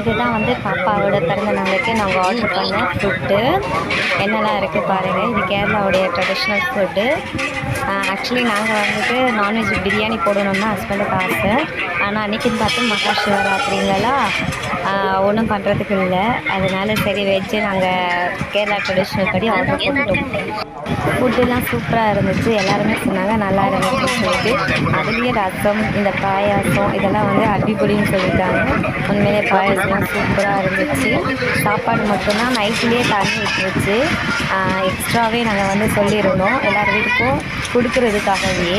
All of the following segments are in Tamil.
இதுதான் வந்து பாப்பாவோட பிறந்த நாளைக்கு நாங்கள் ஆர்டர் பண்ண ஃபுட்டு. என்னெல்லாம் இருக்குது பாருங்கள். இது கேரளாவுடைய ட்ரெடிஷ்னல் ஃபுட்டு. ஆக்சுவலி நாங்கள் வந்துட்டு நான்வெஜ் பிரியாணி போடணும்னு தான் ஹஸ்பண்டுக்கு ஆசை. ஆனால் அன்றைக்கின்னு பார்த்து மகா சிவராத்திரிங்களெல்லாம் ஒன்றும் பண்ணுறதுக்கு இல்லை. அதனால சரி வெஜ்ஜு நாங்கள் கேரளா ட்ரெடிஷ்னல் படி ஆர்டர் போட்டோம். ஃபுட்டுலாம் சூப்பராக இருந்துச்சு. எல்லாருமே சொன்னாங்க நல்லா இருந்துச்சுன்னு சொல்லிட்டு. அதுலேயே ரசம், இந்த பாயாசம் இதெல்லாம் வந்து அடிப்பொடின்னு சொல்லிட்டாங்க. உண்மையிலே பாயாசம்லாம் சூப்பராக இருந்துச்சு. சாப்பாடு மட்டும்தான் நைட்லேயே தண்ணி ஊற்றிச்சு. எக்ஸ்ட்ராவே நாங்கள் வந்து சொல்லியிருந்தோம் எல்லார் வீட்டுக்கும் கொடுக்குறதுக்காகவே.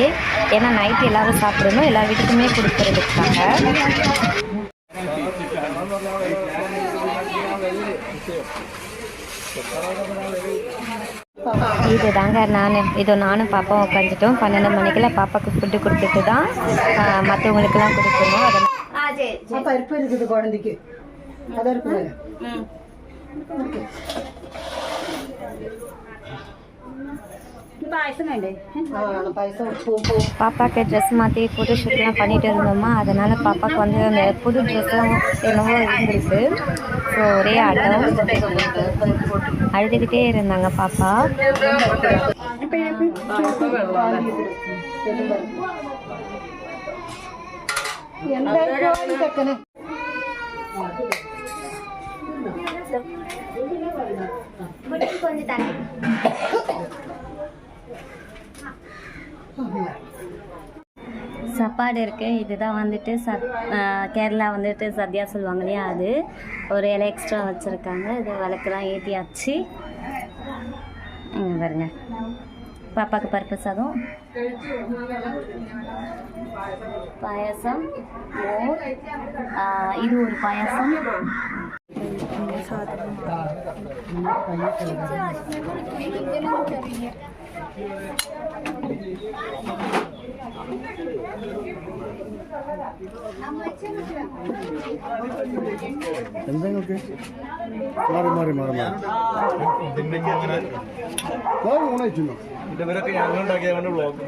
ஏன்னா நைட்டு எல்லோரும் சாப்பிடணும், எல்லார் வீட்டுக்குமே கொடுக்குறதுக்காக. இது தாங்க நானும் பாப்பாவும் உட்காந்துட்டோம். 12 மணிக்கெல்லாம் பாப்பாவுக்கு ஃபுட்டு கொடுத்துட்டு தான் மற்றவங்களுக்கெல்லாம் கொடுக்கணும். அதெல்லாம் பருப்பு இருக்குது குழந்தைக்கு. அதான் இருக்கு. பாப்பாவுக்கு ட்ரெஸ் மாற்றி ஃபோட்டோ ஷூட்லாம் பண்ணிகிட்டு இருந்தோமா. அதனால் பாப்பாவுக்கு வந்து அந்த புது ட்ரெஸ்லாம் என்னவோ இருந்துருக்கு. ஸோ ஒரே ஆட்டம் அழுதுகிட்டே இருந்தாங்க பாப்பா. கொஞ்சம் தண்ணி சாப்பாடு இருக்குது. இதுதான் வந்துட்டு கேரளா வந்துட்டு சத்யா சொல்லுவாங்க இல்லையா, அது ஒரு இலை எக்ஸ்ட்ரா வச்சுருக்காங்க. இது விளக்குலாம் ஏற்றியாச்சு. இங்கே பாருங்க, பாப்பாவுக்கு பருப்பு சாதம், பாயாசம், மோர், இது ஒரு பாயாசம், എന്തെങ്കിലൊക്കെ മാറി മാറി മാറി മാറി ഊണയിക്കുന്നു. ഇവരൊക്കെ ഞങ്ങൾ ഉണ്ടാക്കിയ വ്ളോഗ്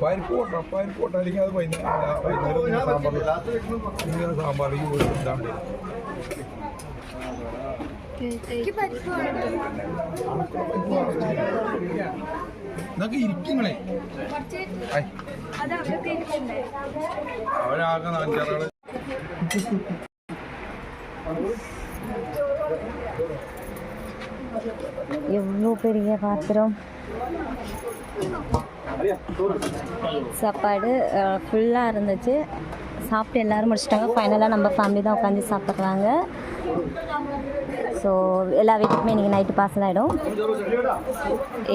പരിപ്പോട്ട അല്ലെങ്കിൽ അത് വൈകുന്നേരം സാമ്പാറിലേക്ക് പോയി ഇതാണ്ട് ഇതൊക്കെ ഇരിക്കുന്നേ അവരാകെ 5-6 ആള്. எவ்வளோ பெரிய பாத்திரம். சாப்பாடு ஃபுல்லாக இருந்துச்சு. சாப்பிட்டு எல்லோரும் முடிச்சிட்டாங்க. ஃபைனலாக நம்ம ஃபேமிலி தான் உட்காந்து சாப்பிட்றாங்க. ஸோ எல்லா வீட்டுக்குமே இன்றைக்கி நைட்டு பார்சல் ஆகிடும்.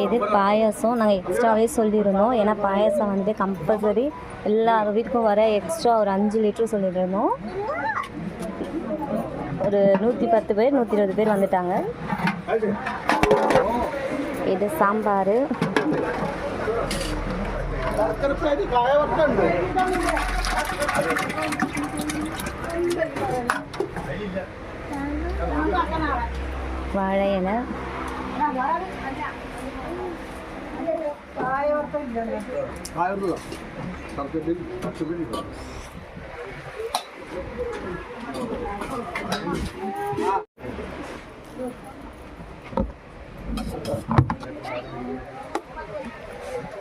இது பாயாசம் நாங்கள் எக்ஸ்ட்ராவே சொல்லியிருந்தோம். ஏன்னா பாயாசம் வந்து கம்பல்சரி எல்லார் வீட்டுக்கும் வர எக்ஸ்ட்ரா ஒரு 5 லிட்டர் சொல்லியிருந்தோம். ஒரு 110 பேர் 120 பேர் வந்துட்டாங்க. இது சாம்பார், வாழை இலை,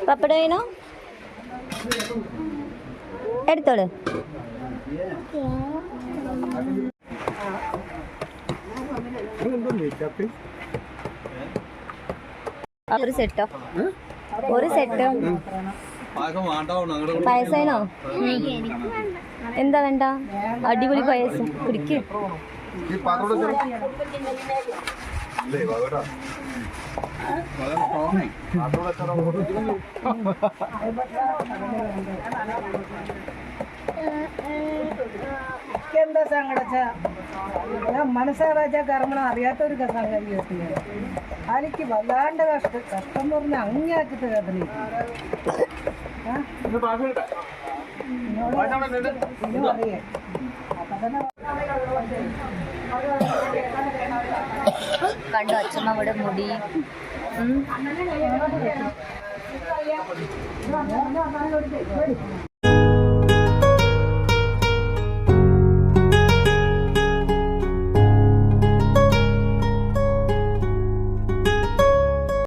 പപ്പടം വേണോ? എടുത്തോളൂ. ഒരു സെറ്റോ? ഒരു സെറ്റോ പായസമാണോ? എന്താ വേണ്ട? അടിപൊളി പായസം കുടിക്ക്. എന്താ സങ്കടച്ച മനസ്സാരാച്ച കർമ്മണം അറിയാത്തൊരു സംഗതി കേട്ടില്ല. എനിക്ക് വല്ലാണ്ട് കഷ്ടം എന്ന് പറഞ്ഞാൽ അങ്ങേയറ്റത്ത് വേദന. അറിയേ കണ്ടോ അച്ഛമ്മ ഇവിടെ മുടി ഞാൻ